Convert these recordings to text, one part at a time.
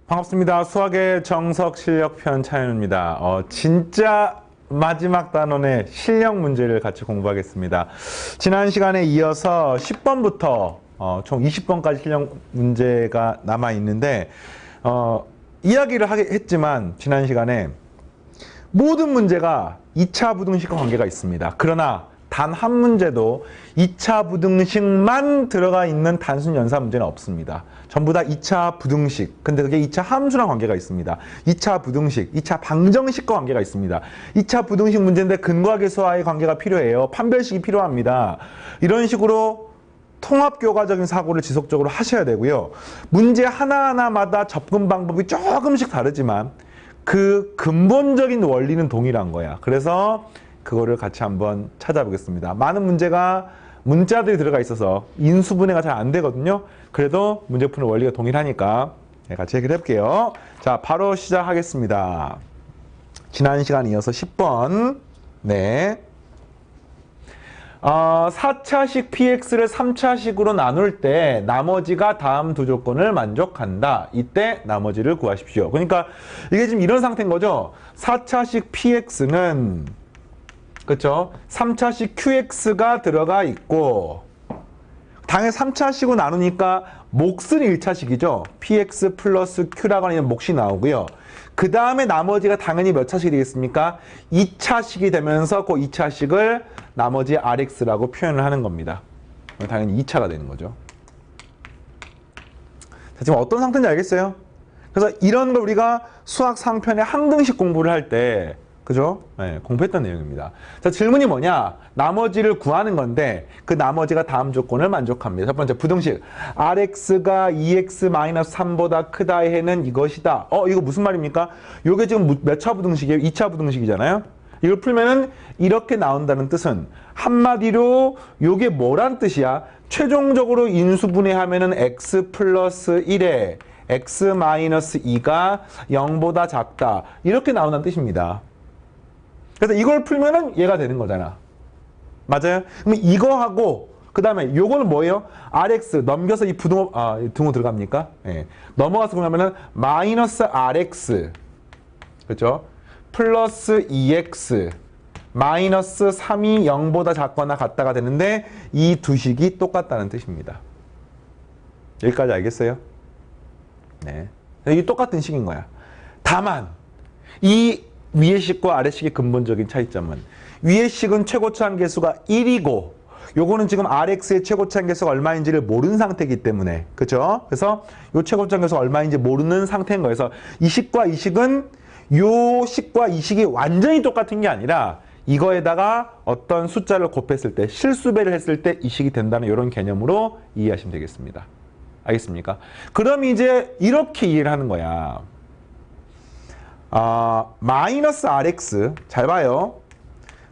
반갑습니다. 수학의 정석 실력편 차윤입니다. 진짜 마지막 단원의 실력 문제를 같이 공부하겠습니다. 지난 시간에 이어서 10번부터 총 20번까지 실력 문제가 남아 있는데 이야기를 했지만 지난 시간에 모든 문제가 2차 부등식과 관계가 있습니다. 그러나 단 한 문제도 2차 부등식만 들어가 있는 단순 연산 문제는 없습니다. 전부 다 2차 부등식, 근데 그게 2차 함수랑 관계가 있습니다. 2차 부등식, 2차 방정식과 관계가 있습니다. 2차 부등식 문제인데 근과 계수와의 관계가 필요해요. 판별식이 필요합니다. 이런 식으로 통합교과적인 사고를 지속적으로 하셔야 되고요. 문제 하나하나마다 접근 방법이 조금씩 다르지만 그 근본적인 원리는 동일한 거야. 그래서 그거를 같이 한번 찾아보겠습니다. 많은 문자들이 들어가 있어서 인수분해가 잘 안 되거든요. 그래도 문제 푸는 원리가 동일하니까 같이 얘기를 해볼게요. 자, 바로 시작하겠습니다. 지난 시간에 이어서 10번. 네. 4차식 px를 3차식으로 나눌 때 나머지가 다음 두 조건을 만족한다. 이때 나머지를 구하십시오. 그러니까 이게 지금 이런 상태인 거죠. 4차식 px는 그렇죠? 3차식 qx가 들어가 있고 당연히 3차식으로 나누니까 몫은 1차식이죠. px 플러스 q라고 하는 몫이 나오고요. 그 다음에 나머지가 당연히 몇 차식이 되겠습니까? 2차식이 되면서 그 2차식을 나머지 rx라고 표현을 하는 겁니다. 당연히 2차가 되는 거죠. 자, 지금 어떤 상태인지 알겠어요? 그래서 이런 걸 우리가 수학 상편의 항등식 공부를 할 때 그죠? 네, 공부했던 내용입니다. 자, 질문이 뭐냐? 나머지를 구하는 건데 그 나머지가 다음 조건을 만족합니다. 첫 번째 부등식 rx가 2x-3보다 크다의 해는 이것이다. 이거 무슨 말입니까? 이게 지금 몇 차 부등식이에요? 2차 부등식이잖아요. 이걸 풀면은 이렇게 나온다는 뜻은 한마디로 이게 뭐란 뜻이야? 최종적으로 인수분해하면은 x 플러스 1에 x-2가 0보다 작다. 이렇게 나온다는 뜻입니다. 그래서 이걸 풀면은 얘가 되는 거잖아. 맞아요? 그럼 이거하고 그 다음에 요거는 뭐예요? rx 넘겨서 이 등호 들어갑니까? 예. 넘어가서 보면은 마이너스 rx 그렇죠? 플러스 2x 마이너스 3이 0보다 작거나 같다가 되는데 이 두 식이 똑같다는 뜻입니다. 여기까지 알겠어요? 네. 이게 똑같은 식인 거야. 다만 이 위의 식과 아래 식의 근본적인 차이점은 위의 식은 최고차항 계수가 1이고 요거는 지금 rx의 최고차항 계수가 얼마인지를 모르는 상태이기 때문에 그렇죠? 그래서 요 최고차항 계수가 얼마인지 모르는 상태인 거예요. 그래서 이 식과 이 식은 요 식과 이 식이 완전히 똑같은 게 아니라 이거에다가 어떤 숫자를 곱했을 때 실수배를 했을 때 이 식이 된다는 이런 개념으로 이해하시면 되겠습니다. 알겠습니까? 그럼 이제 이렇게 이해를 하는 거야. 마이너스 rx 잘 봐요.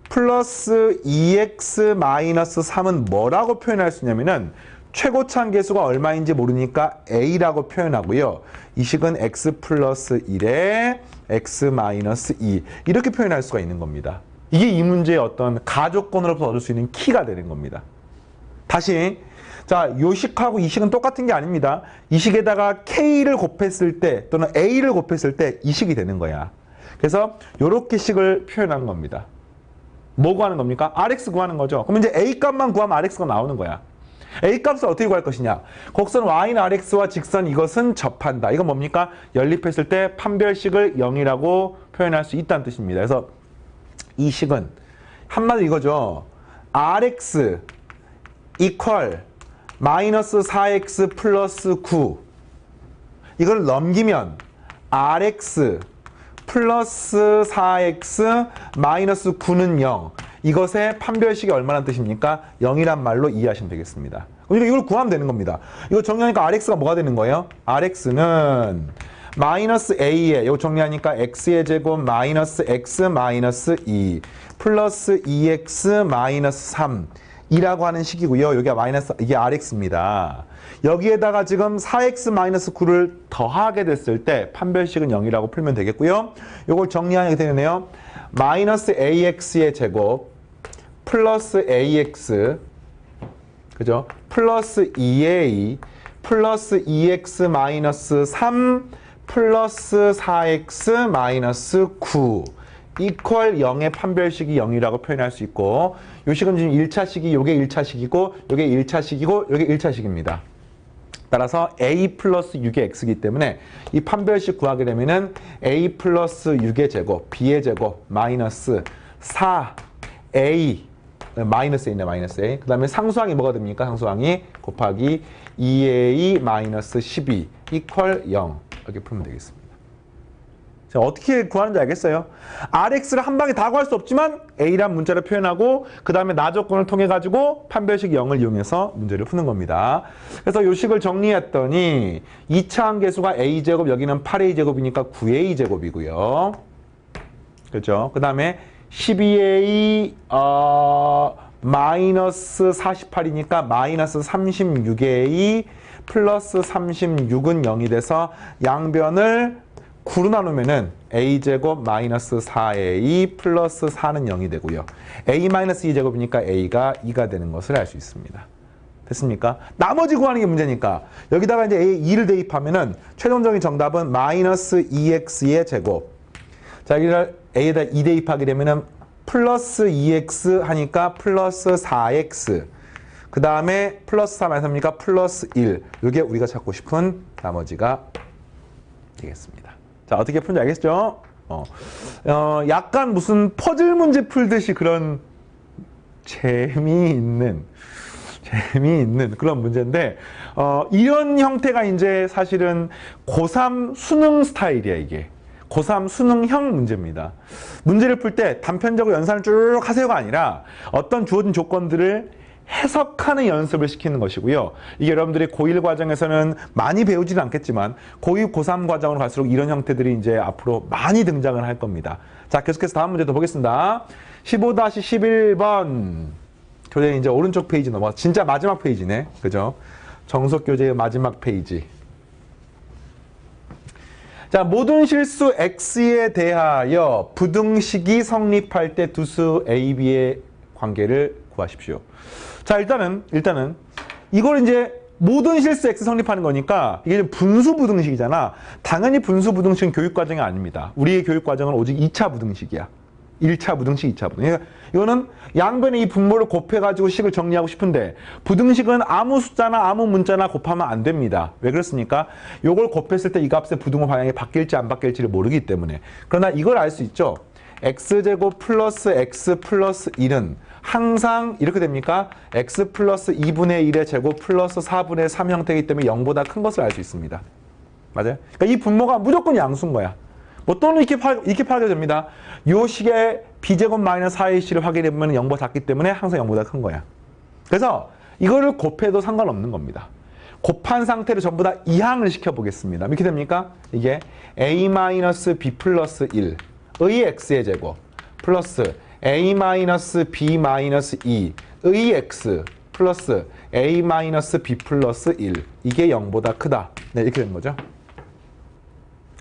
플러스 2x 마이너스 3은 뭐라고 표현할 수 있냐면은 최고차항 계수가 얼마인지 모르니까 a라고 표현하고요. 이 식은 x 플러스 1에 x 마이너스 2 이렇게 표현할 수가 있는 겁니다. 이게 이 문제의 어떤 가조건으로부터 얻을 수 있는 키가 되는 겁니다. 다시 자, 요 식하고 이 식은 똑같은 게 아닙니다. 이 식에다가 K를 곱했을 때 또는 A를 곱했을 때 이 식이 되는 거야. 그래서 요렇게 식을 표현한 겁니다. 뭐 구하는 겁니까? RX 구하는 거죠. 그럼 이제 A 값만 구하면 RX가 나오는 거야. A 값을 어떻게 구할 것이냐? 곡선 Y는 RX와 직선 이것은 접한다. 이건 뭡니까? 연립했을 때 판별식을 0이라고 표현할 수 있다는 뜻입니다. 그래서 이 식은 한마디로 이거죠. RX 이퀄 마이너스 4x 플러스 9 이걸 넘기면 rx 플러스 4x 마이너스 9는 0 이것의 판별식이 얼마나 뜻입니까? 0이란 말로 이해하시면 되겠습니다. 그러니까 이걸 구하면 되는 겁니다. 이거 정리하니까 rx가 뭐가 되는 거예요? rx는 마이너스 a에 이거 정리하니까 x의 제곱 마이너스 x 마이너스 2 플러스 2x 마이너스 3 이라고 하는 식이고요. 여기가 마이너스 이게 rx입니다. 여기에다가 지금 4x-9를 더하게 됐을 때 판별식은 0이라고 풀면 되겠고요. 이걸 정리하게 되네요. 마이너스 ax의 제곱 플러스 ax 그죠? 플러스 2a 플러스 2x 마이너스 3 플러스 4x 마이너스 9 이퀄 0의 판별식이 0이라고 표현할 수 있고 요 식은 지금 1차식이 요게 1차식이고 요게 1차식이고 요게 1차식입니다. 따라서 a 플러스 6의 x이기 때문에 이 판별식 구하게 되면은 a 플러스 6의 제곱 b의 제곱 마이너스 4a 마이너스 a네 마이너스 a 그 다음에 상수항이 뭐가 됩니까? 상수항이 곱하기 2a 마이너스 12 이퀄 0 이렇게 풀면 되겠습니다. 자, 어떻게 구하는지 알겠어요? Rx를 한 방에 다 구할 수 없지만 A란 문자를 표현하고 그 다음에 나 조건을 통해 가지고 판별식 0을 이용해서 문제를 푸는 겁니다. 그래서 요 식을 정리했더니 2차 함계수가 A제곱 여기는 8A제곱이니까 9A제곱이고요. 그렇죠? 그 다음에 12A 마이너스 48이니까 마이너스 36A 플러스 36은 0이 돼서 양변을 9로 나누면은 a제곱 마이너스 4a 플러스 4는 0이 되고요. a 마이너스 2제곱이니까 a가 2가 되는 것을 알 수 있습니다. 됐습니까? 나머지 구하는 게 문제니까 여기다가 이제 a 2를 대입하면은 최종적인 정답은 마이너스 2x의 제곱. 자, 여기를 a에다 2 대입하게 되면은 플러스 2x 하니까 플러스 4x. 그 다음에 플러스 4 마이너스 3이니까 플러스 1. 이게 우리가 찾고 싶은 나머지가 되겠습니다. 자, 어떻게 푸는지 알겠죠? 약간 무슨 퍼즐 문제 풀듯이 그런 재미있는 그런 문제인데, 이런 형태가 이제 사실은 고3 수능 스타일이야, 이게. 고3 수능형 문제입니다. 문제를 풀 때 단편적으로 연산을 쭉 하세요가 아니라 어떤 주어진 조건들을 해석하는 연습을 시키는 것이고요. 이게 여러분들이 고1 과정에서는 많이 배우지는 않겠지만 고2, 고3 과정으로 갈수록 이런 형태들이 이제 앞으로 많이 등장을 할 겁니다. 자, 계속해서 다음 문제도 보겠습니다. 15-11번. 교재 이제 오른쪽 페이지 넘어가. 진짜 마지막 페이지네. 그죠? 정석 교재의 마지막 페이지. 자, 모든 실수 x에 대하여 부등식이 성립할 때 두 수 a, b의 관계를 구하십시오. 자, 일단은 이걸 이제 모든 실수 x 성립하는 거니까 이게 분수 부등식이잖아. 당연히 분수 부등식은 교육 과정이 아닙니다. 우리의 교육 과정은 오직 2차 부등식이야. 1차 부등식, 2차 부등식. 그러니까 이거는 양변의 이 분모를 곱해가지고 식을 정리하고 싶은데 부등식은 아무 숫자나 아무 문자나 곱하면 안 됩니다. 왜 그렇습니까? 이걸 곱했을 때 이 값의 부등호 방향이 바뀔지 안 바뀔지를 모르기 때문에. 그러나 이걸 알 수 있죠. x제곱 플러스 x 플러스 1은 항상 이렇게 됩니까? x 플러스 2분의 1의 제곱 플러스 4분의 3 형태이기 때문에 0보다 큰 것을 알 수 있습니다. 맞아요? 그러니까 이 분모가 무조건 양수인 거야. 뭐 또는 이렇게 파악이 됩니다. 요 식의 b제곱 마이너스 4ac를 확인해보면 0보다 작기 때문에 항상 0보다 큰 거야. 그래서 이거를 곱해도 상관없는 겁니다. 곱한 상태로 전부 다 이항을 시켜보겠습니다. 이렇게 됩니까? 이게 a-b 플러스 1의 x의 제곱 플러스 a-b-2의 x 플러스 a-b 플러스 1 이게 0보다 크다. 네, 이렇게 되는 거죠.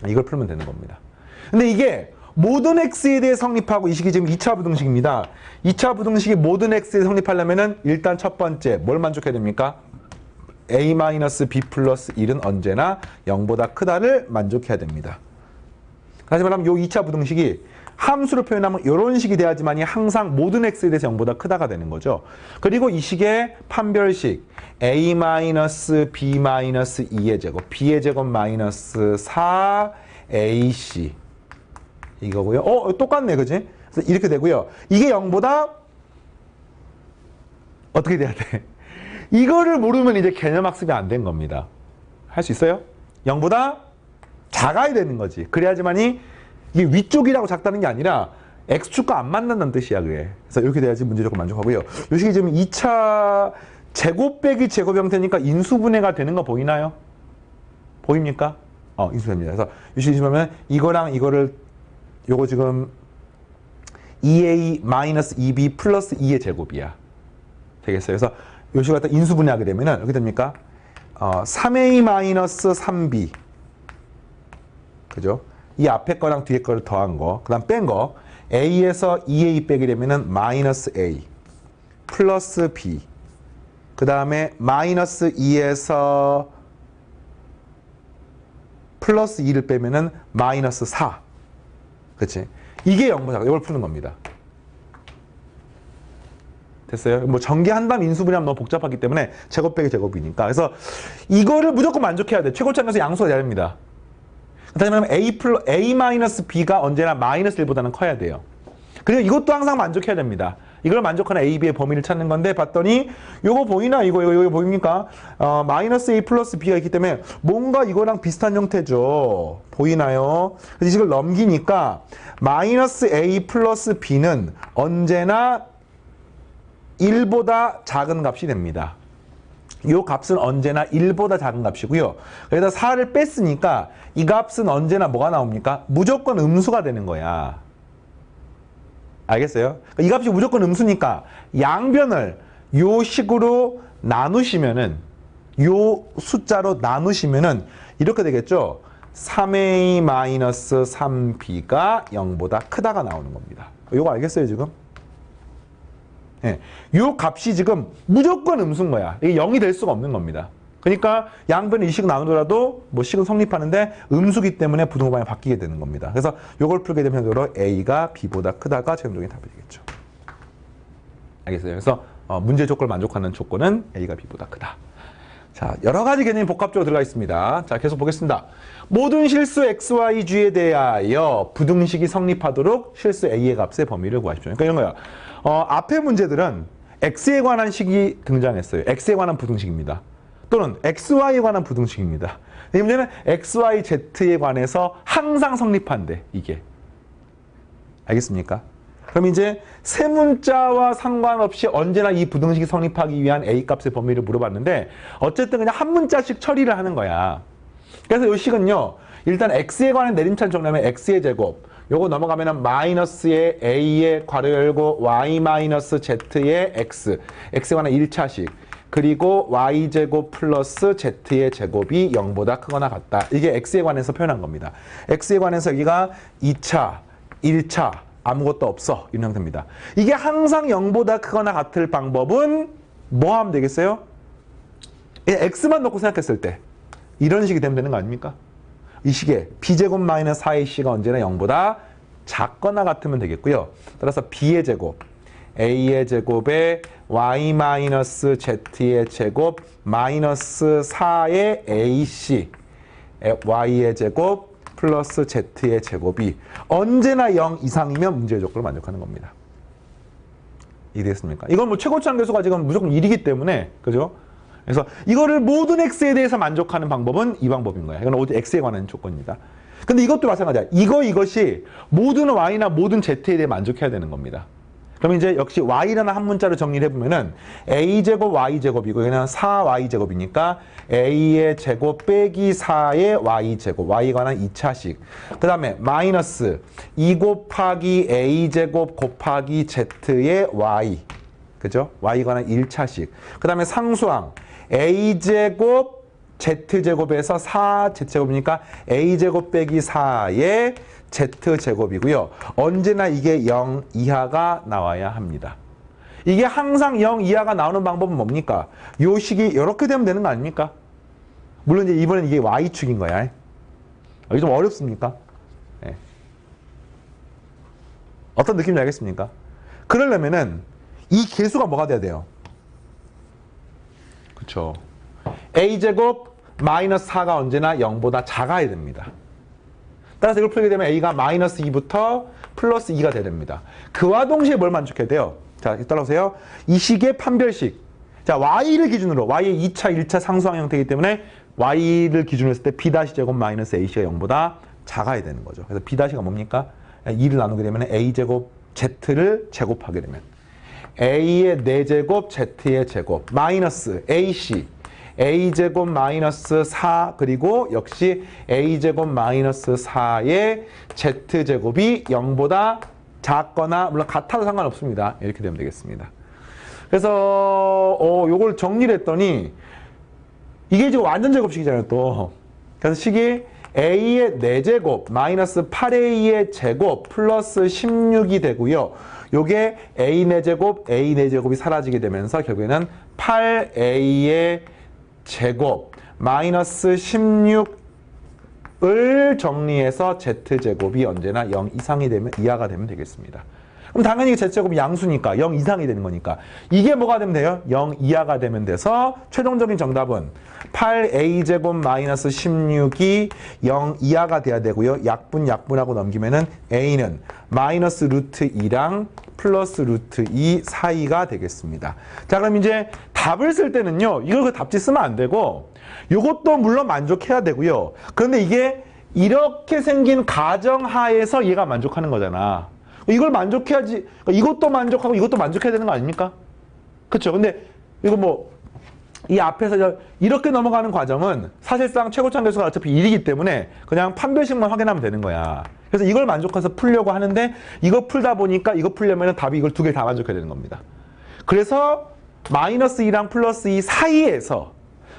이걸 풀면 되는 겁니다. 근데 이게 모든 x에 대해 성립하고 이 식이 지금 2차 부등식입니다. 2차 부등식이 모든 x에 성립하려면은 일단 첫 번째 뭘 만족해야 됩니까? a-b 플러스 1은 언제나 0보다 크다를 만족해야 됩니다. 다시 말하면 이 2차 부등식이 함수로 표현하면 이런 식이 돼야지만이 항상 모든 x에 대해서 0보다 크다가 되는 거죠. 그리고 이 식의 판별식 a-b-2의 제곱 b의 제곱 마이너스 4ac 이거고요. 똑같네, 그지? 그래서 이렇게 되고요. 이게 0보다 어떻게 돼야 돼? 이거를 모르면 이제 개념 학습이 안 된 겁니다. 할 수 있어요? 0보다 작아야 되는 거지. 그래야지만이 이게 위쪽이라고 작다는 게 아니라 x축과 안 만난다는 뜻이야, 그게. 그래서 이렇게 돼야지 문제 조건 만족하고요. 요 식이 지금 2차 제곱 빼기 제곱 형태니까 인수분해가 되는 거 보이나요? 보입니까? 인수분해입니다. 그래서 요 식이 보면 이거랑 이거를 요거 지금 2a-2b 플러스 2의 제곱이야. 되겠어요. 그래서 요 식을 갖다 인수분해하게 되면은 이렇게 됩니까? 3a-3b 그죠? 이 앞에 거랑 뒤에 거를 더한 거, 그 다음 뺀 거, a에서 2a 빼게 되면은 마이너스 a 플러스 b, 그 다음에 마이너스 2에서 플러스 2를 빼면은 마이너스 4. 그치? 이게 0보다 이걸 푸는 겁니다. 됐어요? 뭐 전개한다면 인수분해하면 너무 복잡하기 때문에 제곱 빼기 제곱이니까. 그래서 이거를 무조건 만족해야 돼. 최고차에서 양수가 돼야 됩니다. 그다음에 A-B가 언제나 마이너스 1보다는 커야 돼요. 그리고 이것도 항상 만족해야 됩니다. 이걸 만족하는 A, B의 범위를 찾는 건데 봤더니 요거 보이나? 이거 보입니까? 마이너스 A 플러스 B가 있기 때문에 뭔가 이거랑 비슷한 형태죠. 보이나요? 그래서 이식을 넘기니까 마이너스 A 플러스 B는 언제나 1보다 작은 값이 됩니다. 이 값은 언제나 1보다 작은 값이고요. 여기다 4를 뺐으니까 이 값은 언제나 뭐가 나옵니까? 무조건 음수가 되는 거야. 알겠어요? 이 값이 무조건 음수니까 양변을 요 식으로 나누시면은 요 숫자로 나누시면은 이렇게 되겠죠? 3a-3b가 0보다 크다가 나오는 겁니다. 이거 알겠어요, 지금? 예, 요 값이 지금 무조건 음수인 거야. 이게 0이 될 수가 없는 겁니다. 그러니까 양변을 이 식 나누더라도 뭐 식은 성립하는데 음수기 때문에 부등호방이 바뀌게 되는 겁니다. 그래서 요걸 풀게 되면 현재로 A가 B보다 크다가 최종적인 답이 되겠죠. 알겠어요? 그래서 문제 조건을 만족하는 조건은 A가 B보다 크다. 자, 여러 가지 개념이 복합적으로 들어가 있습니다. 자, 계속 보겠습니다. 모든 실수 XYG에 대하여 부등식이 성립하도록 실수 A의 값의 범위를 구하십시오. 그러니까 이런 거야. 앞의 문제들은 X에 관한 식이 등장했어요. X에 관한 부등식입니다. 또는 XY에 관한 부등식입니다. 이 문제는 XY, Z에 관해서 항상 성립한대, 이게. 알겠습니까? 그럼 이제 세 문자와 상관없이 언제나 이 부등식이 성립하기 위한 A값의 범위를 물어봤는데 어쨌든 그냥 한 문자씩 처리를 하는 거야. 그래서 이 식은요. 일단 X에 관한 내림차를 정리하면 X의 제곱. 요거 넘어가면은 마이너스의 A의 괄호 열고 Y 마이너스 Z의 X. X에 관한 1차식. 그리고 Y제곱 플러스 Z의 제곱이 0보다 크거나 같다. 이게 X에 관해서 표현한 겁니다. X에 관해서 여기가 2차, 1차, 아무것도 없어. 이런 형태입니다. 이게 항상 0보다 크거나 같을 방법은 뭐 하면 되겠어요? X만 놓고 생각했을 때 이런 식이 되면 되는 거 아닙니까? 이 식에 B제곱 마이너스 4AC가 언제나 0보다 작거나 같으면 되겠고요. 따라서 B의 제곱, A의 제곱에 Y 마이너스 Z의 제곱 마이너스 4의 AC Y의 제곱 플러스 Z의 제곱이 언제나 0 이상이면 문제의 조건을 만족하는 겁니다. 이해됐습니까? 이건 뭐 최고치 함수가 지금 무조건 1이기 때문에 그죠? 그래서 이거를 모든 X에 대해서 만족하는 방법은 이 방법인 거야. 이건 오직 X에 관한 조건입니다. 근데 이것도 마찬가지야. 이것이 모든 Y나 모든 Z에 대해 만족해야 되는 겁니다. 그럼 이제 역시 Y라는 한 문자로 정리를 해보면은 A제곱 Y제곱이고 그냥 4Y제곱이니까 A의 제곱 빼기 4의 Y제곱, Y에 관한 2차식. 그 다음에 마이너스 2 곱하기 A제곱 곱하기 Z의 Y. 그죠? Y에 관한 1차식. 그 다음에 상수항 A제곱 Z제곱에서 4Z제곱이니까 A제곱 빼기 4의 Z제곱이고요. 언제나 이게 0 이하가 나와야 합니다. 이게 항상 0 이하가 나오는 방법은 뭡니까? 요 식이 이렇게 되면 되는 거 아닙니까? 물론 이제 이번엔 이게 Y축인 거야. 이게 좀 어렵습니까? 네. 어떤 느낌인지 알겠습니까? 그러려면은 이 계수가 뭐가 돼야 돼요? 그쵸. A제곱 마이너스 4가 언제나 0보다 작아야 됩니다. 따라서 이걸 풀게 되면 A가 마이너스 2부터 플러스 2가 돼야 됩니다. 그와 동시에 뭘 만족해야 돼요? 자, 따라오세요. 이 식의 판별식. 자, Y를 기준으로, Y의 2차, 1차 상수항 형태이기 때문에 Y를 기준으로 했을 때 B-제곱 마이너스 AC가 0보다 작아야 되는 거죠. 그래서 B-가 뭡니까? 2를 나누게 되면 A제곱 Z를 제곱하게 되면 A의 4제곱 Z의 제곱 마이너스 AC A제곱 마이너스 4 그리고 역시 A제곱 마이너스 4의 Z제곱이 0보다 작거나 물론 같아도 상관없습니다. 이렇게 되면 되겠습니다. 그래서 요걸 정리를 했더니 이게 지금 완전 제곱식이잖아요 또. 그래서 식이 A의 4제곱 마이너스 8A의 제곱 플러스 16이 되고요. 요게 A 4제곱 A 4제곱이 사라지게 되면서 결국에는 8A의 제곱 마이너스 16 을 정리해서 z제곱이 언제나 0 이상이 되면 이하가 되면 되겠습니다. 그럼 당연히 z제곱이 양수니까 0 이상이 되는 거니까 이게 뭐가 되면 돼요? 0 이하가 되면 돼서 최종적인 정답은 8a제곱 마이너스 16이 0 이하가 돼야 되고요. 약분하고 넘기면은 a는 마이너스 루트 2랑 플러스 루트 2 사이가 되겠습니다. 자, 그럼 이제 답을 쓸 때는요. 이걸 그 답지 쓰면 안 되고 이것도 물론 만족해야 되고요. 그런데 이게 이렇게 생긴 가정하에서 얘가 만족하는 거잖아. 이걸 만족해야지. 이것도 만족하고 이것도 만족해야 되는 거 아닙니까? 그렇죠? 근데 이거 뭐 이 앞에서 이렇게 넘어가는 과정은 사실상 최고차 계수가 어차피 1이기 때문에 그냥 판별식만 확인하면 되는 거야. 그래서 이걸 만족해서 풀려고 하는데 이거 풀다 보니까 이거 풀려면 답이 이걸 두 개 다 만족해야 되는 겁니다. 그래서 마이너스 2랑 플러스 2 사이에서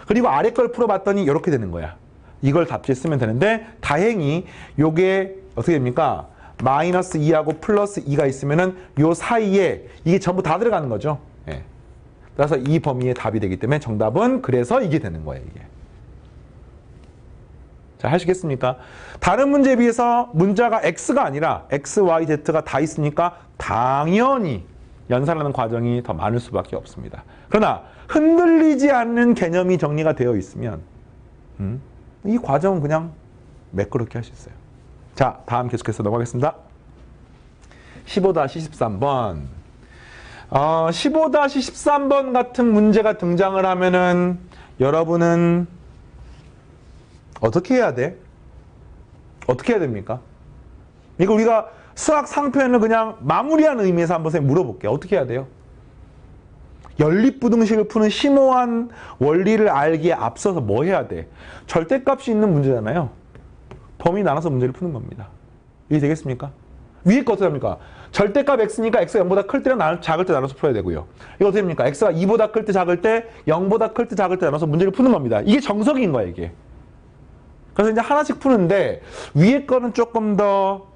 그리고 아래 걸 풀어봤더니 이렇게 되는 거야. 이걸 답지에 쓰면 되는데 다행히 요게 어떻게 됩니까? 마이너스 2하고 플러스 2가 있으면은 요 사이에 이게 전부 다 들어가는 거죠. 예. 그래서 이 범위의 답이 되기 때문에 정답은 그래서 이게 되는 거예요. 이게. 자, 하시겠습니까? 다른 문제에 비해서 문자가 x가 아니라 x, y, z가 다 있으니까 당연히 연산하는 과정이 더 많을 수밖에 없습니다. 그러나 흔들리지 않는 개념이 정리가 되어 있으면 이 과정은 그냥 매끄럽게 할 수 있어요. 자, 다음 계속해서 넘어가겠습니다. 15-13번. 15-13번 같은 문제가 등장을 하면은 여러분은 어떻게 해야 돼? 어떻게 해야 됩니까? 이거 우리가 수학 상표현을 그냥 마무리하는 의미에서 한번 선생님 물어볼게요. 어떻게 해야 돼요? 연립부등식을 푸는 심오한 원리를 알기에 앞서서 뭐 해야 돼? 절대값이 있는 문제잖아요. 범위 나눠서 문제를 푸는 겁니다. 이해되겠습니까? 위에 거 어떻게 합니까? 절대값 x니까 x가 0보다 클 때랑 작을 때 나눠서 풀어야 되고요. 이거 어떻게 됩니까? x가 2보다 클 때 작을 때 0보다 클 때 작을 때 나눠서 문제를 푸는 겁니다. 이게 정석인 거야, 이게. 그래서 이제 하나씩 푸는데 위에 거는 조금 더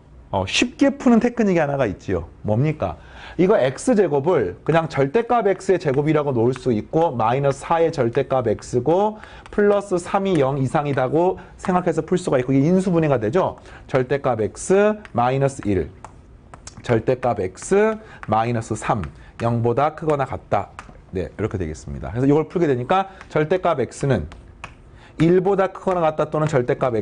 쉽게 푸는 테크닉이 하나가 있지요. 뭡니까? 이거 x제곱을 그냥 절대값 x의 제곱이라고 놓을 수 있고 마이너스 4의 절대값 x고 플러스 3이 0 이상이라고 생각해서 풀 수가 있고 이게 인수분해가 되죠. 절대값 x 마이너스 1 절대값 x 마이너스 3 0보다 크거나 같다. 네, 이렇게 되겠습니다. 그래서 이걸 풀게 되니까 절대값 x는 1보다 크거나 같다 또는 절대값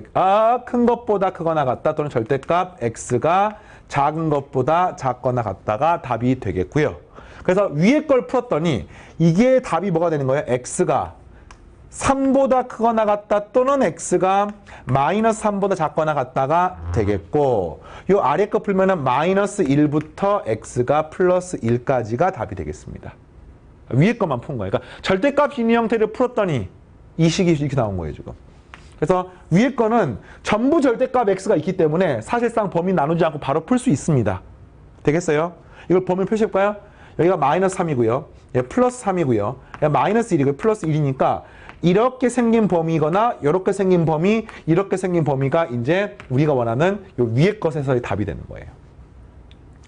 큰 것보다 크거나 같다 또는 절대값 x가 작은 것보다 작거나 같다가 답이 되겠고요. 그래서 위에 걸 풀었더니 이게 답이 뭐가 되는 거예요? x가 3보다 크거나 같다 또는 x가 마이너스 3보다 작거나 같다가 되겠고 요 아래 거 풀면은 마이너스 1부터 x가 플러스 1까지가 답이 되겠습니다. 위에 것만 푼 거예요. 그러니까 절대값 인위 형태를 풀었더니 이 식이 이렇게 나온 거예요, 지금. 그래서 위에 거는 전부 절대값 x가 있기 때문에 사실상 범위 나누지 않고 바로 풀 수 있습니다. 되겠어요? 이걸 범위 표시해볼까요? 여기가 마이너스 3이고요. 플러스 3이고요. 마이너스 1이고요. 플러스 1이니까 이렇게 생긴 범위거나 이렇게 생긴 범위, 이렇게 생긴 범위가 이제 우리가 원하는 요 위에 것에서의 답이 되는 거예요.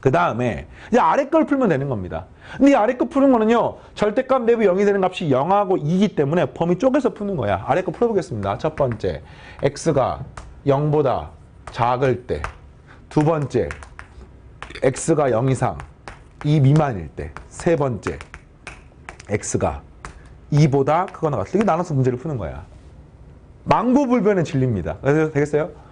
그 다음에 이제 아래 걸 풀면 되는 겁니다. 근데 이 아래 거 푸는 거는요. 절대값 내부 0이 되는 값이 0하고 2이기 때문에 범위 쪼개서 푸는 거야. 아래 거 풀어보겠습니다. 첫 번째, x가 0보다 작을 때. 두 번째, x가 0 이상, 2 미만일 때. 세 번째, x가 2보다 크거나 같을 때. 이게 나눠서 문제를 푸는 거야. 망고불변의 진리입니다. 그래서 되겠어요?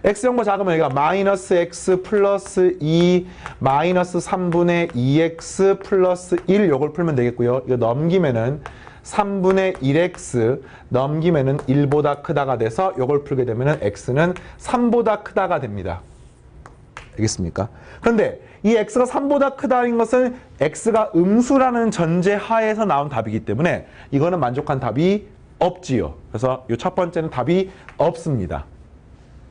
x0보다 작으면 여기가 마이너스 x 플러스 2 마이너스 3분의 2x 플러스 1 요걸 풀면 되겠고요. 이거 넘기면은 3분의 1x 넘기면은 1보다 크다가 돼서 요걸 풀게 되면은 x는 3보다 크다가 됩니다. 알겠습니까? 그런데 이 x가 3보다 크다는 것은 x가 음수라는 전제 하에서 나온 답이기 때문에 이거는 만족한 답이 없지요. 그래서 이 첫 번째는 답이 없습니다.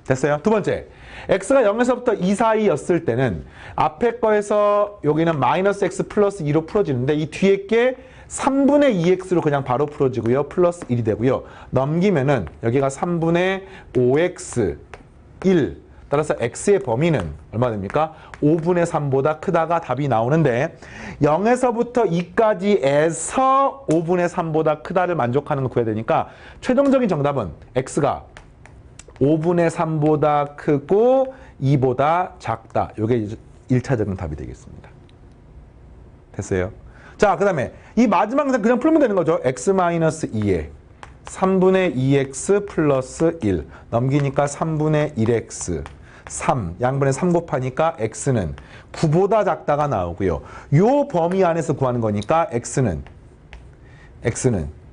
됐어요? 두 번째, x가 0에서부터 2 사이였을 때는 앞에 거에서 여기는 마이너스 x 플러스 2로 풀어지는데 이 뒤에 게 3분의 2x로 그냥 바로 풀어지고요. 플러스 1이 되고요. 넘기면은 여기가 3분의 5x 1 따라서 x의 범위는 얼마 됩니까? 5분의 3보다 크다가 답이 나오는데 0에서부터 2까지에서 5분의 3보다 크다를 만족하는 거 구해야 되니까 최종적인 정답은 x가 5분의 3보다 크고 2보다 작다. 이게 1차적인 답이 되겠습니다. 됐어요? 자, 그 다음에 이 마지막 그냥 풀면 되는 거죠. x-2에 3분의 2x 플러스 1 넘기니까 3분의 1x 3 양분의 3 곱하니까 x는 9보다 작다가 나오고요. 요 범위 안에서 구하는 거니까 x는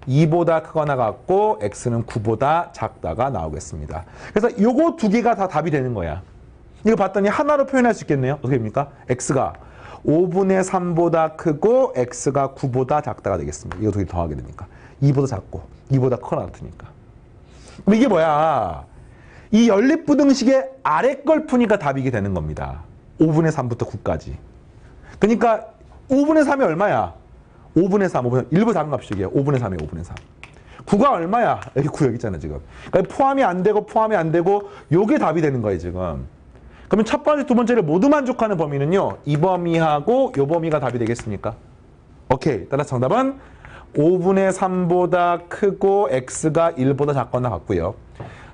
2보다 크거나 같고 x는 9보다 작다가 나오겠습니다. 그래서 요거 두 개가 다 답이 되는 거야. 이거 봤더니 하나로 표현할 수 있겠네요. 어떻게 됩니까? x가 5분의 3보다 크고 x가 9보다 작다가 되겠습니다. 이거 두 개 더하게 되니까 2보다 작고 2보다 크거나 같으니까. 그럼 이게 뭐야? 이 연립부등식의 아래 걸 푸니까 답이 이게 되는 겁니다. 5분의 3부터 9까지. 그러니까 5분의 3이 얼마야? 5분의 3, 5분의 3. 일부 작은 값이에요. 5분의 3이에요. 5분의 3. 9가 얼마야? 여기 9 여기 있잖아 지금. 그러니까 포함이 안 되고 요게 답이 되는 거예요 지금. 그러면 첫 번째, 두 번째를 모두 만족하는 범위는요. 이 범위하고 요 범위가 답이 되겠습니까? 오케이. 따라서 정답은 5분의 3보다 크고 x가 1보다 작거나 같고요.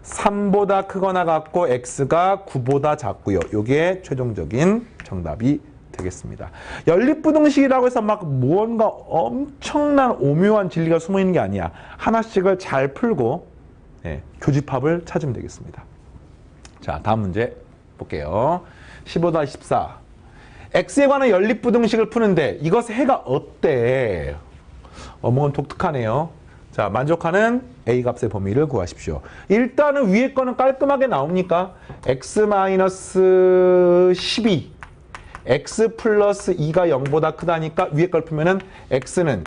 3보다 크거나 같고 x가 9보다 작고요. 요게 최종적인 정답이 되겠습니다. 연립부등식이라고 해서 막 무언가 엄청난 오묘한 진리가 숨어있는 게 아니야. 하나씩을 잘 풀고 교집합을 찾으면 되겠습니다. 자, 다음 문제 볼게요. 15-14. x에 관한 연립부등식을 푸는데 이것의 해가 어때? 뭔가 독특하네요. 자, 만족하는 a 값의 범위를 구하십시오. 일단은 위에 거는 깔끔하게 나옵니까? x-12 x 플러스 2가 0보다 크다니까 위에 걸 풀면은 x는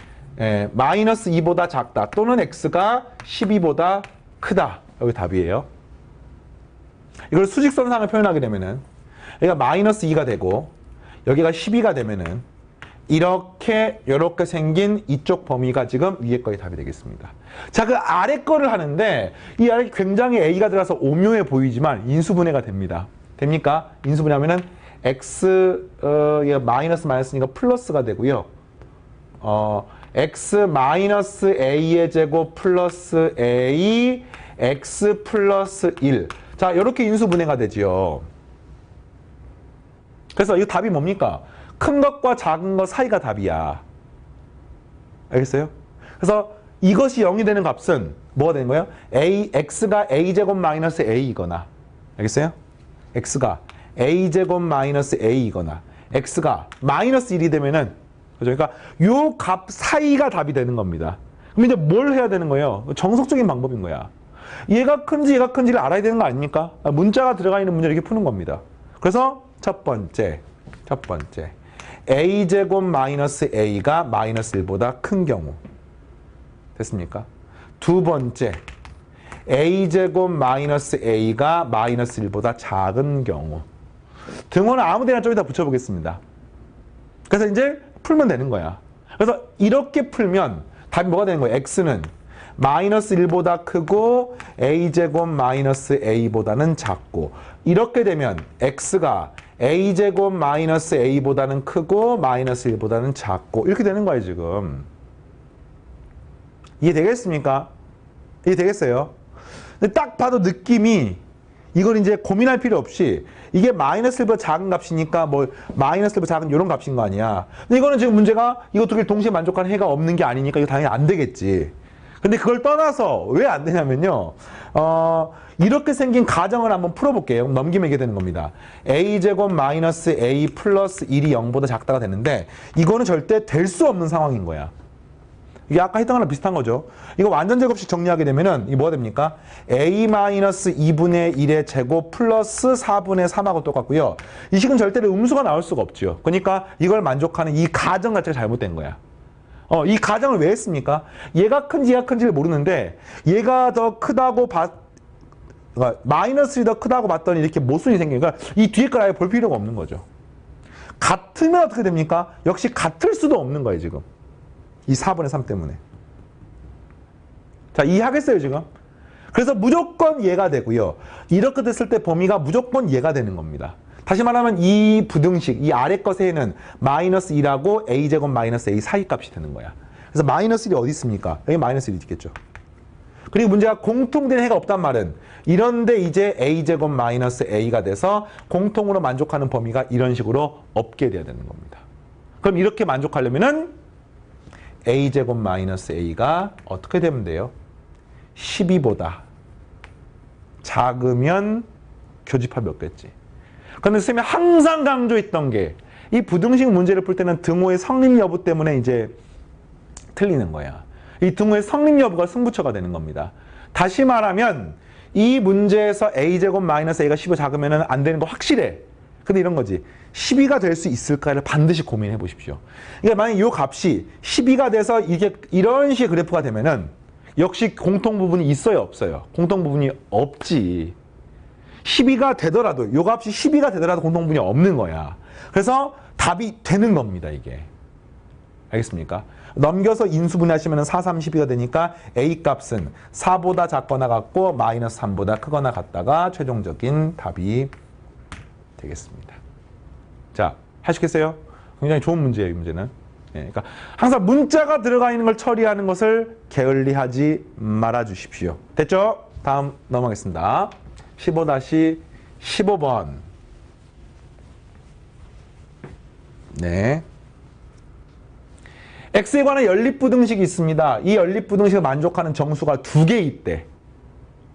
마이너스 2보다 작다 또는 x가 12보다 크다. 여기 답이에요. 이걸 수직선상을 표현하게 되면은 여기가 마이너스 2가 되고 여기가 12가 되면은 이렇게 생긴 이쪽 범위가 지금 위에 거의 답이 되겠습니다. 자, 그 아래 거를 하는데 이 아래 굉장히 a가 들어가서 오묘해 보이지만 인수분해가 됩니다. 됩니까? 인수분해하면은 x 마이너스니까 플러스가 되고요. x 마이너스 a의 제곱 플러스 a x 플러스 1. 자, 이렇게 인수분해가 되지요. 그래서 이 답이 뭡니까? 큰 것과 작은 것 사이가 답이야. 알겠어요? 그래서 이것이 0이 되는 값은 뭐가 되는 거예요? x가 a제곱 마이너스 a이거나, 알겠어요? x가 a제곱 마이너스 a이거나 x가 마이너스 1이 되면은, 그죠? 그러니까 요 값 사이가 답이 되는 겁니다. 그럼 이제 뭘 해야 되는 거예요? 정석적인 방법인 거야. 얘가 큰지를 알아야 되는 거 아닙니까? 문자가 들어가 있는 문제를 이렇게 푸는 겁니다. 그래서 첫 번째 a제곱 마이너스 a가 마이너스 1보다 큰 경우 됐습니까? 두 번째 a제곱 마이너스 a가 마이너스 1보다 작은 경우 등호는 아무 데나 좀 이따 붙여보겠습니다. 그래서 이제 풀면 되는 거야. 그래서 이렇게 풀면 답이 뭐가 되는 거야? x는 마이너스 1보다 크고 a제곱 마이너스 a보다는 작고, 이렇게 되면 x가 a제곱 마이너스 a보다는 크고 마이너스 1보다는 작고, 이렇게 되는 거예요 지금. 이해되겠습니까? 이해되겠어요? 근데 딱 봐도 느낌이, 이걸 이제 고민할 필요 없이 이게 마이너스 1보다 작은 값이니까 뭐 마이너스 1보다 작은 이런 값인 거 아니야. 근데 이거는 지금 문제가 이거 두 개 동시에 만족하는 해가 없는 게 아니니까 이거 당연히 안 되겠지. 근데 그걸 떠나서 왜 안 되냐면요. 이렇게 생긴 가정을 한번 풀어볼게요. 넘기면 이게 되는 겁니다. a제곱 마이너스 a 플러스 1이 0보다 작다가 되는데 이거는 절대 될 수 없는 상황인 거야. 이게 아까 했던 거랑 비슷한 거죠. 이거 완전 제곱식 정리하게 되면은 이게 뭐가 됩니까? a 마이너스 2분의 1의 제곱 플러스 4분의 3하고 똑같고요. 이 식은 절대로 음수가 나올 수가 없죠. 그러니까 이걸 만족하는 이 가정 자체가 잘못된 거야. 이 가정을 왜 했습니까? 얘가 큰지 얘가 큰지를 모르는데 얘가 더 크다고 그러니까 마이너스 1이 더 크다고 봤더니 이렇게 모순이 생기니까 이 뒤에 걸 아예 볼 필요가 없는 거죠. 같으면 어떻게 됩니까? 역시 같을 수도 없는 거예요 지금. 이 4분의 3 때문에. 자, 이해하겠어요 지금? 그래서 무조건 얘가 되고요. 이렇게 됐을 때 범위가 무조건 얘가 되는 겁니다. 다시 말하면 이 부등식, 이 아래 것에는 마이너스 2하고 a제곱 마이너스 a 사이 값이 되는 거야. 그래서 마이너스 1이 어디 있습니까? 여기 마이너스 1이 있겠죠. 그리고 문제가 공통된 해가 없단 말은 이런데 이제 a제곱 마이너스 a가 돼서 공통으로 만족하는 범위가 이런 식으로 없게 돼야 되는 겁니다. 그럼 이렇게 만족하려면은 a제곱 마이너스 a가 어떻게 되면 돼요? 12보다 작으면 교집합이 없겠지. 그런데 선생님이 항상 강조했던 게 이 부등식 문제를 풀 때는 등호의 성립 여부 때문에 이제 틀리는 거야. 이 등호의 성립 여부가 승부처가 되는 겁니다. 다시 말하면 이 문제에서 a제곱 마이너스 a가 15 작으면 안 되는 거 확실해. 근데 이런 거지. 12가 될 수 있을까를 반드시 고민해 보십시오. 그러니까 만약 이 값이 12가 돼서 이게 이런 식의 그래프가 되면은 역시 공통 부분이 있어요, 없어요? 공통 부분이 없지. 12가 되더라도 이 값이 12가 되더라도 공통 부분이 없는 거야. 그래서 답이 되는 겁니다, 이게. 알겠습니까? 넘겨서 인수분해하시면 4, 3, 12가 되니까 A 값은 4보다 작거나 같고 마이너스 3보다 크거나 같다가 최종적인 답이 되겠습니다. 자, 하시겠어요? 굉장히 좋은 문제예요, 이 문제는. 예, 그러니까 항상 문자가 들어가 있는 걸 처리하는 것을 게을리하지 말아 주십시오. 됐죠? 다음 넘어가겠습니다. 15-15번. 네. x에 관한 연립부등식이 있습니다. 이 연립부등식을 만족하는 정수가 2개 있대.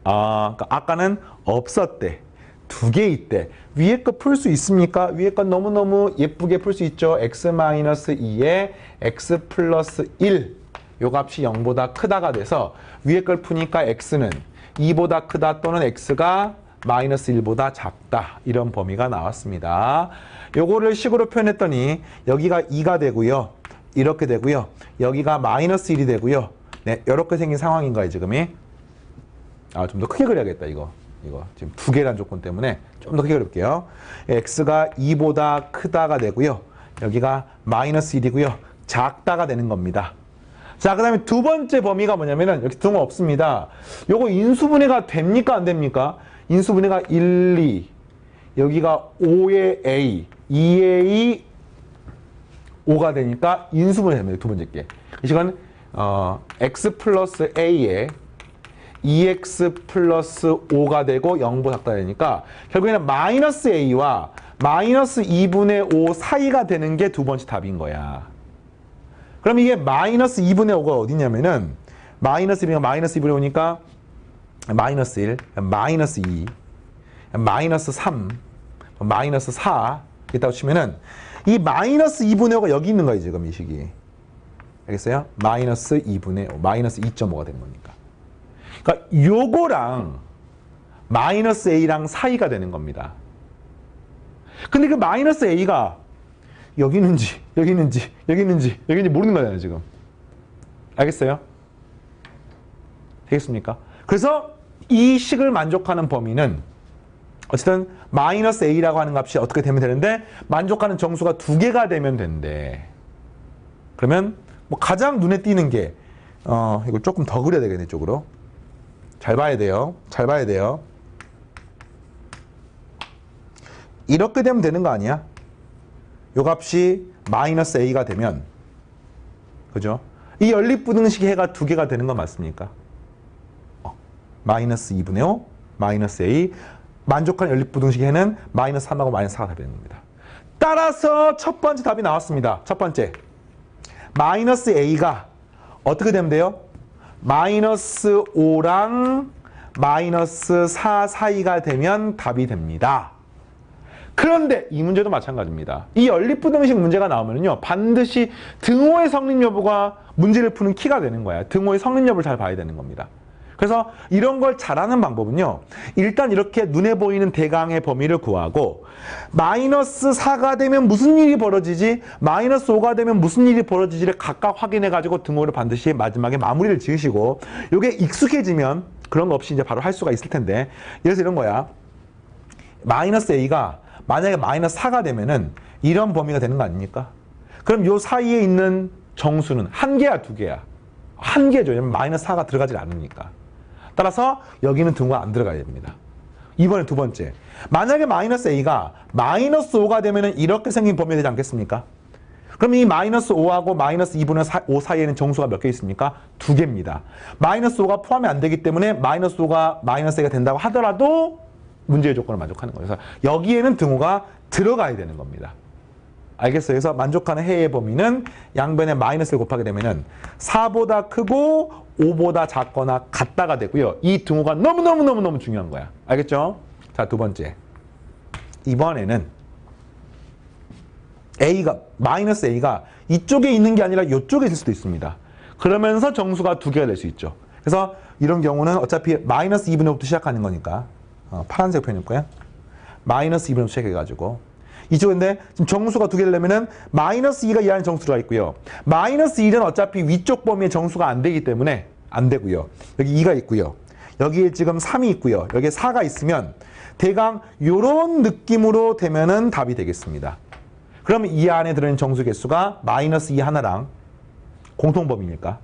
그러니까 아까는 없었대. 2개 있대. 위에 거 풀 수 있습니까? 위에 건 너무너무 예쁘게 풀 수 있죠. x-2에 x 플러스 1. 요 값이 0보다 크다가 돼서 위에 걸 푸니까 x는 2보다 크다 또는 x가 마이너스 1보다 작다. 이런 범위가 나왔습니다. 요거를 식으로 표현했더니 여기가 2가 되고요. 이렇게 되고요. 여기가 마이너스 1이 되고요. 네, 이렇게 생긴 상황인 거예요, 지금이. 좀 더 크게 그려야겠다, 이거. 지금 2개란 조건 때문에 좀 더 크게 그릴게요. x가 2보다 크다가 되고요. 여기가 마이너스 1이고요. 작다가 되는 겁니다. 자, 그 다음에 두 번째 범위가 뭐냐면은 여기 등호 없습니다. 요거 인수분해가 됩니까? 안 됩니까? 인수분해가 1, 2. 여기가 5의 a, 2의 5가 되니까 인수분해 됩니다. 두 번째 게. 이 시간 x 플러스 a에 2x 플러스 5가 되고 0보다 작다 되니까 결국에는 마이너스 a와 마이너스 2분의 5 사이가 되는 게 두 번째 답인 거야. 그럼 이게 마이너스 2분의 5가 어디냐면은 마이너스 1이니까 마이너스 2분의 5니까 마이너스 1, 마이너스 2, 마이너스 3, 마이너스 4 있다고 치면은 이 마이너스 2분의 5가 여기 있는 거예요, 지금 이 식이. 알겠어요? 마이너스 2분의 5, 마이너스 2.5가 되는 거니까. 그러니까 요거랑 마이너스 a랑 사이가 되는 겁니다. 근데 그 마이너스 a가 여기 있는지, 여기 있는지, 여기 있는지, 여기 있는지 모르는 거잖아요, 지금. 알겠어요? 되겠습니까? 그래서 이 식을 만족하는 범위는 어쨌든 마이너스 a라고 하는 값이 어떻게 되면 되는데 만족하는 정수가 2개가 되면 된대. 그러면 뭐 가장 눈에 띄는 게 이걸 조금 더 그려야 되겠네, 이쪽으로. 잘 봐야 돼요. 잘 봐야 돼요. 이렇게 되면 되는 거 아니야? 요 값이 마이너스 a가 되면, 그죠? 이 연립부등식의 해가 2개가 되는 건 맞습니까? 마이너스 2분의 5, 마이너스 a, 만족한 연립부등식의 해는 마이너스 3하고 마이너스 4가 되는 겁니다. 따라서 첫 번째 답이 나왔습니다. 첫 번째. 마이너스 a가 어떻게 되면 돼요? 마이너스 5랑 마이너스 4 사이가 되면 답이 됩니다. 그런데 이 문제도 마찬가지입니다. 이 연립부등식 문제가 나오면요, 반드시 등호의 성립 여부가 문제를 푸는 키가 되는 거야. 등호의 성립 여부를 잘 봐야 되는 겁니다. 그래서 이런 걸 잘하는 방법은요, 일단 이렇게 눈에 보이는 대강의 범위를 구하고 마이너스 4가 되면 무슨 일이 벌어지지, 마이너스 5가 되면 무슨 일이 벌어지지를 각각 확인해가지고 등호를 반드시 마지막에 마무리를 지으시고, 이게 익숙해지면 그런 거 없이 이제 바로 할 수가 있을 텐데, 그래서 이런 거야. 마이너스 a가 만약에 마이너스 4가 되면은 이런 범위가 되는 거 아닙니까? 그럼 요 사이에 있는 정수는 한 개야, 두 개야? 한 개죠. 왜냐면 마이너스 4가 들어가질 않으니까. 따라서 여기는 등호가 안 들어가야 됩니다. 이번에 두 번째. 만약에 마이너스 a가 마이너스 5가 되면은 이렇게 생긴 범위가 되지 않겠습니까? 그럼 이 마이너스 5하고 마이너스 2분의 5 사이에는 정수가 몇 개 있습니까? 2개입니다. 마이너스 5가 포함이 안 되기 때문에 마이너스 5가 마이너스 A가 된다고 하더라도 문제의 조건을 만족하는 거예요. 그래서 여기에는 등호가 들어가야 되는 겁니다. 알겠어요? 그래서 만족하는 해의 범위는 양변에 마이너스를 곱하게 되면은 4보다 크고 5보다 작거나 같다가 되고요. 이 등호가 너무너무 중요한 거야. 알겠죠? 자, 두 번째. 이번에는 마이너스 A가 이쪽에 있는 게 아니라 이쪽에 있을 수도 있습니다. 그러면서 정수가 2개가 될 수 있죠. 그래서 이런 경우는 어차피 마이너스 2분의 5부터 시작하는 거니까 파란색 표현일거예요. 마이너스 2분의 5 시작해가지고 이쪽인데 지금 정수가 2개 되려면은 마이너스 2가 이하는 정수가 있고요. 마이너스 1은 어차피 위쪽 범위에 정수가 안 되기 때문에 안 되고요. 여기 2가 있고요. 여기에 지금 3이 있고요. 여기에 4가 있으면 대강 요런 느낌으로 되면은 답이 되겠습니다. 그럼 이 안에 들어있는 정수 개수가 마이너스 2 하나랑 공통범위니까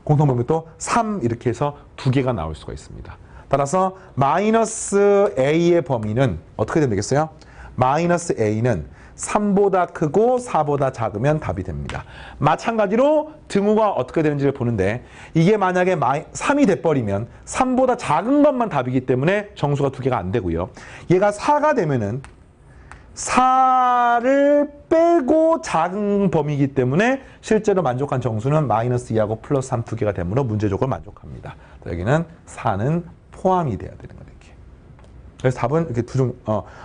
공통범위도 3 이렇게 해서 2개가 나올 수가 있습니다. 따라서 마이너스 A의 범위는 어떻게 되면 되겠어요? 마이너스 A는 3보다 크고 4보다 작으면 답이 됩니다. 마찬가지로 등호가 어떻게 되는지를 보는데 이게 만약에 3이 돼버리면 3보다 작은 것만 답이기 때문에 정수가 2개가 안 되고요. 얘가 4가 되면은 4를 빼고 작은 범위이기 때문에 실제로 만족한 정수는 마이너스 2하고 플러스 3 2개가 되므로 문제적으로 만족합니다. 여기는 4는 포함이 돼야 되는 거예요. 이렇게. 그래서 답은 이렇게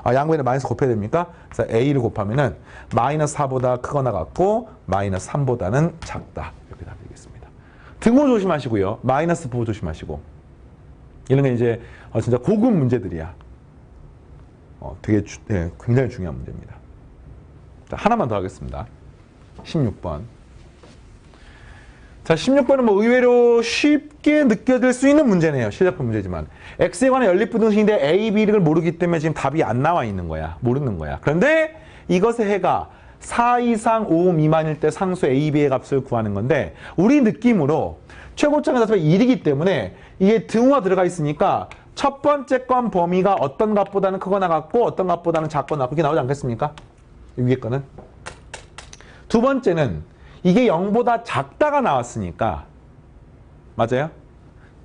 양변에 마이너스 곱해야 됩니까? 그래서 A를 곱하면은 마이너스 4보다 크거나 같고 마이너스 3보다는 작다. 이렇게 답이 되겠습니다. 등호 조심하시고요. 마이너스 부호 조심하시고. 이런 게 이제 진짜 고급 문제들이야. 굉장히 중요한 문제입니다. 자, 하나만 더 하겠습니다. 16번. 자, 16번은 뭐 의외로 쉽게 느껴질 수 있는 문제네요. 실력표 문제지만. X에 관한 연립부등식인데 A, B를 모르기 때문에 지금 답이 안 나와 있는 거야. 모르는 거야. 그런데 이것의 해가 4 이상 5 미만일 때 상수 A, B의 값을 구하는 건데 우리 느낌으로 최고점의 자수가 1이기 때문에 이게 등호가 들어가 있으니까 첫 번째 건 범위가 어떤 값보다는 크거나 같고 어떤 값보다는 작거나 그렇게 나오지 않겠습니까? 위에 거는. 두 번째는 이게 0보다 작다가 나왔으니까 맞아요?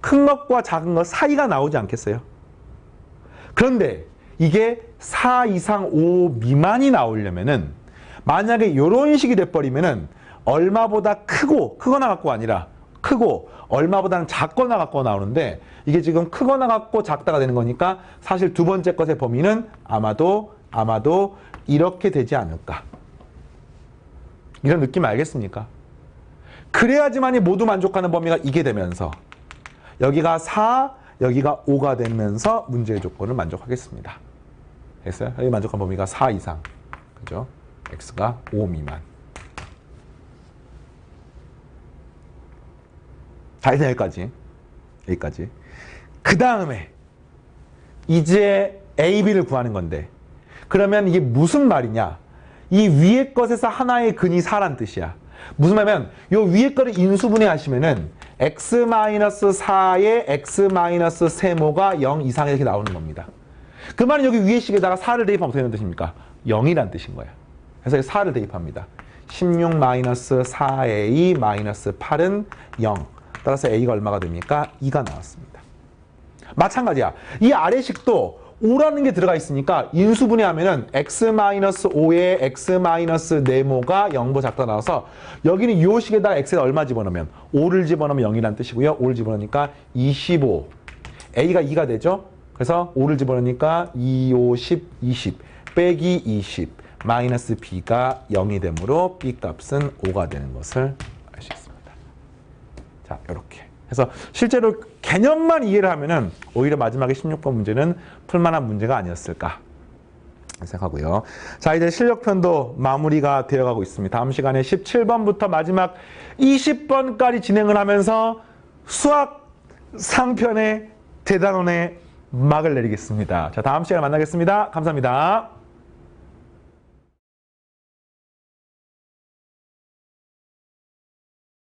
큰 것과 작은 것 사이가 나오지 않겠어요? 그런데 이게 4 이상 5 미만이 나오려면은 만약에 이런 식이 돼버리면은 얼마보다 크거나 같고 아니라 크고 얼마보다는 작거나 같고 나오는데 이게 지금 크거나 같고 작다가 되는 거니까 사실 두 번째 것의 범위는 아마도 이렇게 되지 않을까. 이런 느낌 알겠습니까? 그래야지만이 모두 만족하는 범위가 이게 되면서 여기가 4, 여기가 5가 되면서 문제의 조건을 만족하겠습니다. 됐어요? 여기 만족한 범위가 4 이상. 그죠? X가 5 미만. 자, 일단 여기까지. 그 다음에 이제 A, B를 구하는 건데 그러면 이게 무슨 말이냐? 이 위에 것에서 하나의 근이 4란 뜻이야. 무슨 말이냐면 요 위에 거를 인수분해 하시면은 x-4의 x-세모가 0 이상 이렇게 나오는 겁니다. 그 말은 여기 위에 식에다가 4를 대입하면 어떻게 되는 뜻입니까? 0이란 뜻인 거야. 그래서 4를 대입합니다. 16-4a-8은 0. 따라서 a가 얼마가 됩니까? 2가 나왔습니다. 마찬가지야. 이 아래식도 5라는 게 들어가 있으니까 인수분해하면은 x-5의 x-네모가 0보다 작다 나와서 여기는 이 식에다가 x에다 얼마 집어넣으면 5를 집어넣으면 0이라는 뜻이고요. 5를 집어넣으니까 25. a가 2가 되죠. 그래서 5를 집어넣으니까 2, 5, 10, 20 빼기 20 마이너스 b가 0이 되므로 b 값은 5가 되는 것을 알 수 있습니다. 자, 이렇게. 그래서 실제로 개념만 이해를 하면은 오히려 마지막에 16번 문제는 풀만한 문제가 아니었을까 생각하고요. 자, 이제 실력편도 마무리가 되어가고 있습니다. 다음 시간에 17번부터 마지막 20번까지 진행을 하면서 수학 상편의 대단원의 막을 내리겠습니다. 자, 다음 시간에 만나겠습니다. 감사합니다.